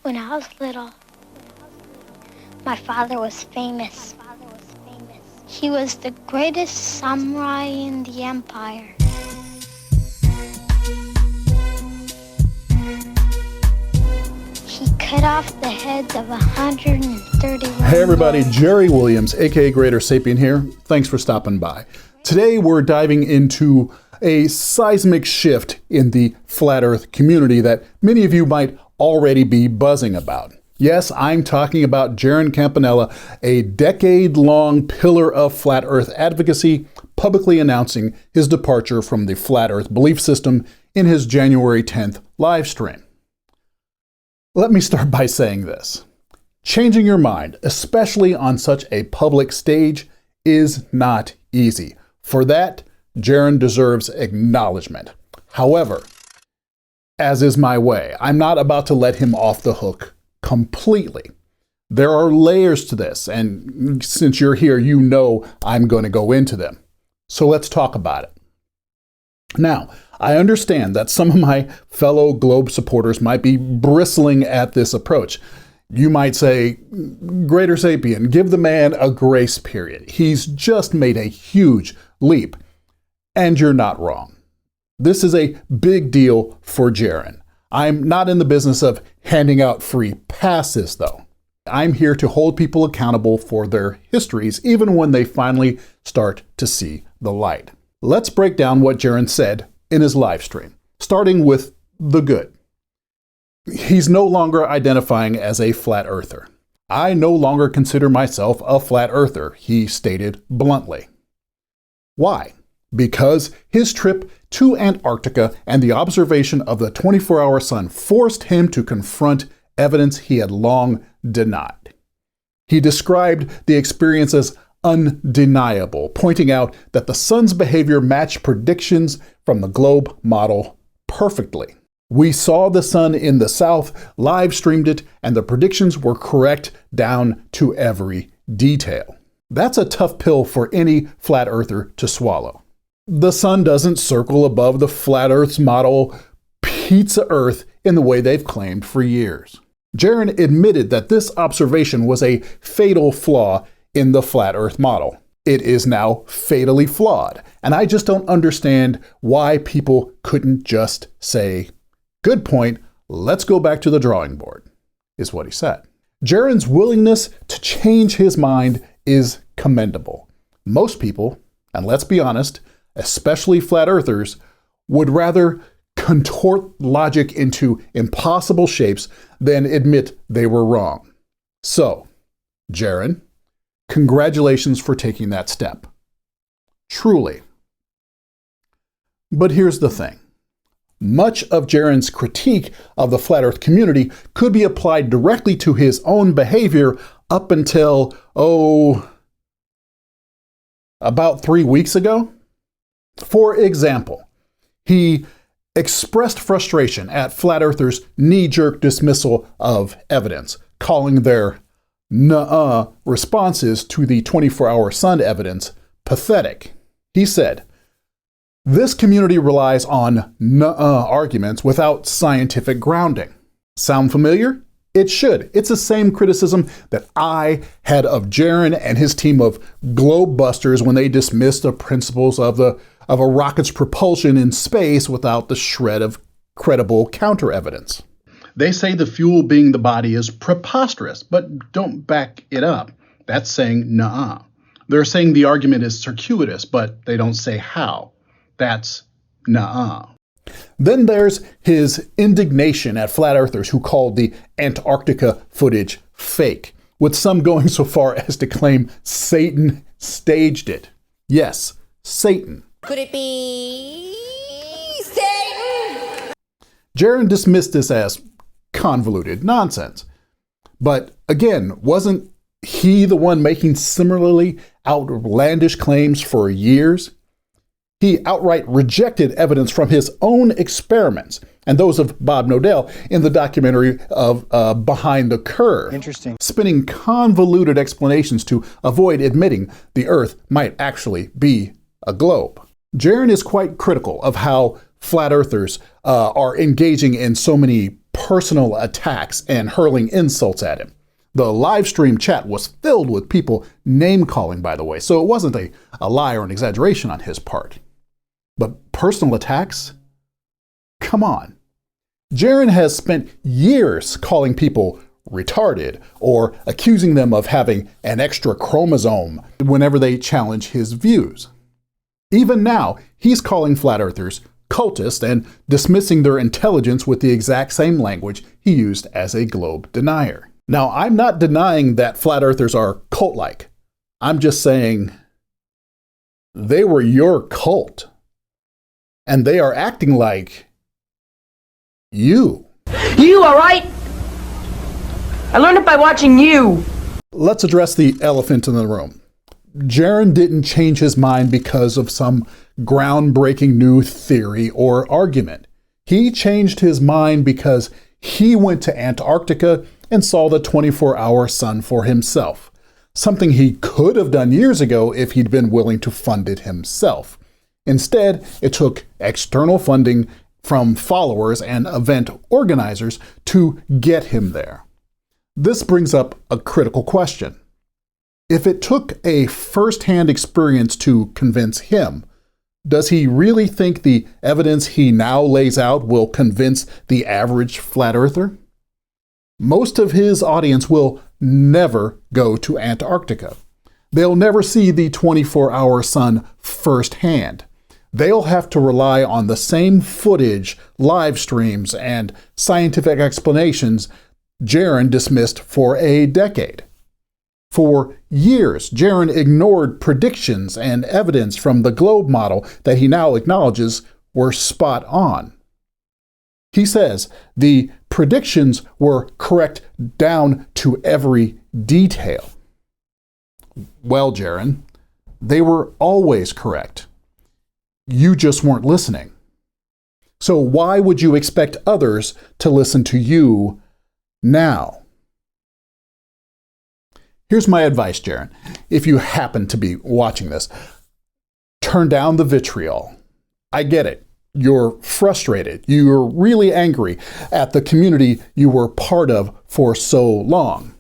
When I was little, my father was famous. He was the greatest samurai in the empire. He cut off the heads of 131. Hey everybody, Jerry Williams, aka Greater Sapien here. Thanks for stopping by. Today we're diving into a seismic shift in the flat earth community that many of you might already be buzzing about. Yes, I'm talking about Jeran Campanella, a decade-long pillar of flat earth advocacy, publicly announcing his departure from the flat earth belief system in his January 10th live stream. Let me start by saying this. Changing your mind, especially on such a public stage, is not easy. For that, Jeran deserves acknowledgement. However, as is my way, I'm not about to let him off the hook completely. There are layers to this, and since you're here, you know I'm going to go into them. So let's talk about it. Now, I understand that some of my fellow Globe supporters might be bristling at this approach. You might say, Greater Sapien, give the man a grace period. He's just made a huge leap. And you're not wrong. This is a big deal for Jeran. I'm not in the business of handing out free passes, though. I'm here to hold people accountable for their histories, even when they finally start to see the light. Let's break down what Jeran said in his live stream, starting with the good. He's no longer identifying as a flat earther. I no longer consider myself a flat earther, he stated bluntly. Why? Because his trip to Antarctica and the observation of the 24-hour sun forced him to confront evidence he had long denied. He described the experience as undeniable, pointing out that the sun's behavior matched predictions from the globe model perfectly. We saw the sun in the south, live streamed it, and the predictions were correct down to every detail. That's a tough pill for any flat earther to swallow. The sun doesn't circle above the flat earth's model pizza earth in the way they've claimed for years. Jeran admitted that this observation was a fatal flaw in the flat earth model. It is now fatally flawed, and I just don't understand why people couldn't just say, good point, let's go back to the drawing board, is what he said. Jeran's willingness to change his mind is commendable. Most people, and let's be honest, especially flat earthers, would rather contort logic into impossible shapes than admit they were wrong. So, Jeran, congratulations for taking that step. Truly. But here's the thing. Much of Jeran's critique of the flat earth community could be applied directly to his own behavior up until, about 3 weeks ago. For example, he expressed frustration at flat earthers' knee-jerk dismissal of evidence, calling their nuh-uh responses to the 24-hour sun evidence pathetic. He said, "This community relies on nuh-uh arguments without scientific grounding." Sound familiar? It should. It's the same criticism that I had of Jeran and his team of globe busters when they dismissed the principles of a rocket's propulsion in space without the shred of credible counter-evidence. They say the fuel being the body is preposterous, but don't back it up. That's saying nuh-uh. They're saying the argument is circuitous, but they don't say how. That's nuh-uh. Then there's his indignation at flat earthers who called the Antarctica footage fake, with some going so far as to claim Satan staged it. Yes, Satan. Could it be Satan? Jeran dismissed this as convoluted nonsense. But again, wasn't he the one making similarly outlandish claims for years? He outright rejected evidence from his own experiments and those of Bob Nodell in the documentary of Behind the Curve. Interesting. Spinning convoluted explanations to avoid admitting the Earth might actually be a globe. Jeran is quite critical of how flat earthers are engaging in so many personal attacks and hurling insults at him. The live stream chat was filled with people name-calling, by the way, so it wasn't a lie or an exaggeration on his part. But personal attacks? Come on. Jiren has spent years calling people retarded or accusing them of having an extra chromosome whenever they challenge his views. Even now, he's calling flat earthers cultists and dismissing their intelligence with the exact same language he used as a globe denier. Now, I'm not denying that flat earthers are cult-like. I'm just saying they were your cult. And they are acting like you. You, all right? I learned it by watching you. Let's address the elephant in the room. Jeran didn't change his mind because of some groundbreaking new theory or argument. He changed his mind because he went to Antarctica and saw the 24-hour sun for himself, something he could have done years ago if he'd been willing to fund it himself. Instead, it took external funding from followers and event organizers to get him there. This brings up a critical question. If it took a first-hand experience to convince him, does he really think the evidence he now lays out will convince the average flat earther? Most of his audience will never go to Antarctica. They'll never see the 24-hour sun firsthand. They'll have to rely on the same footage, live streams, and scientific explanations Jiren dismissed for a decade. For years, Jiren ignored predictions and evidence from the globe model that he now acknowledges were spot on. He says the predictions were correct down to every detail. Well, Jiren, they were always correct. You just weren't listening. So why would you expect others to listen to you now? Here's my advice, Jeran. If you happen to be watching this, turn down the vitriol. I get it. You're frustrated. You're really angry at the community you were part of for so long.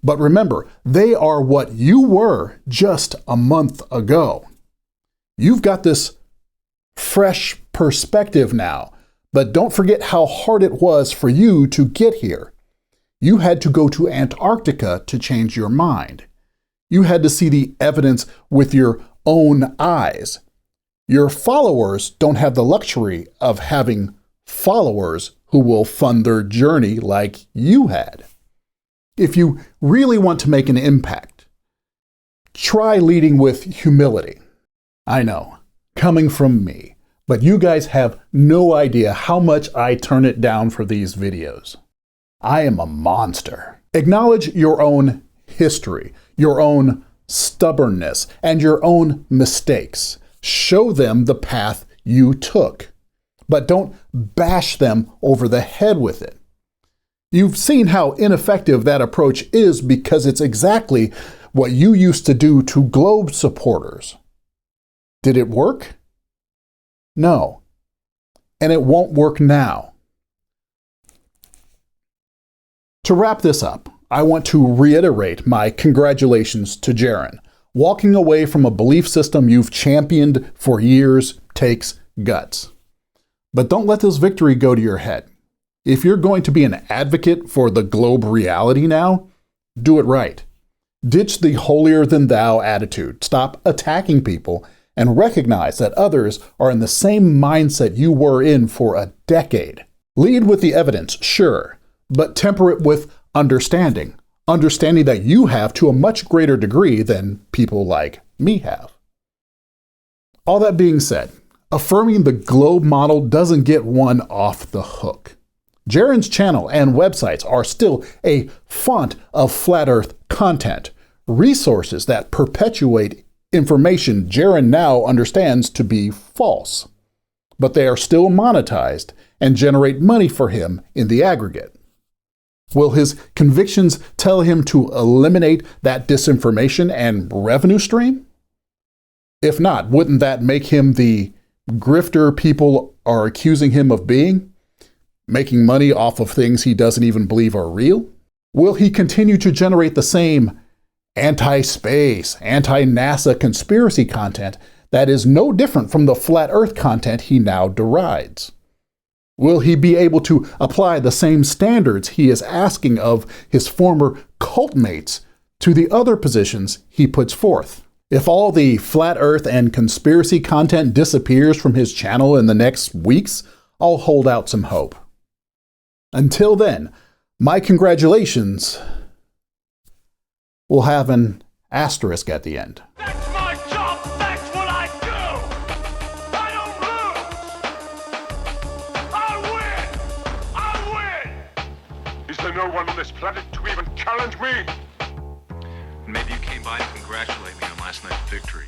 But remember, they are what you were just a month ago. You've got this fresh perspective now, but don't forget how hard it was for you to get here. You had to go to Antarctica to change your mind. You had to see the evidence with your own eyes. Your followers don't have the luxury of having followers who will fund their journey like you had. If you really want to make an impact, try leading with humility. I know, coming from me, but you guys have no idea how much I turn it down for these videos. I am a monster. Acknowledge your own history, your own stubbornness, and your own mistakes. Show them the path you took, but don't bash them over the head with it. You've seen how ineffective that approach is because it's exactly what you used to do to globe supporters. Did it work? No. And it won't work now. To wrap this up, I want to reiterate my congratulations to Jiren. Walking away from a belief system you've championed for years takes guts. But don't let this victory go to your head. If you're going to be an advocate for the globe reality now, do it right. Ditch the holier-than-thou attitude. Stop attacking people and recognize that others are in the same mindset you were in for a decade. Lead with the evidence, sure, but temper it with understanding. Understanding that you have to a much greater degree than people like me have. All that being said, affirming the globe model doesn't get one off the hook. Jiren's channel and websites are still a font of flat earth content, resources that perpetuate information Jiren now understands to be false. But they are still monetized and generate money for him in the aggregate. Will his convictions tell him to eliminate that disinformation and revenue stream? If not, wouldn't that make him the grifter people are accusing him of being? making money off of things he doesn't even believe are real? Will he continue to generate the same anti-space, anti-NASA conspiracy content that is no different from the flat Earth content he now derides? Will he be able to apply the same standards he is asking of his former cult mates to the other positions he puts forth? If all the flat Earth and conspiracy content disappears from his channel in the next weeks, I'll hold out some hope. Until then, my congratulations will have an asterisk at the end. That's my job! That's what I do! I don't lose! I win! Is there no one on this planet to even challenge me? Maybe you came by to congratulate me on last night's victory.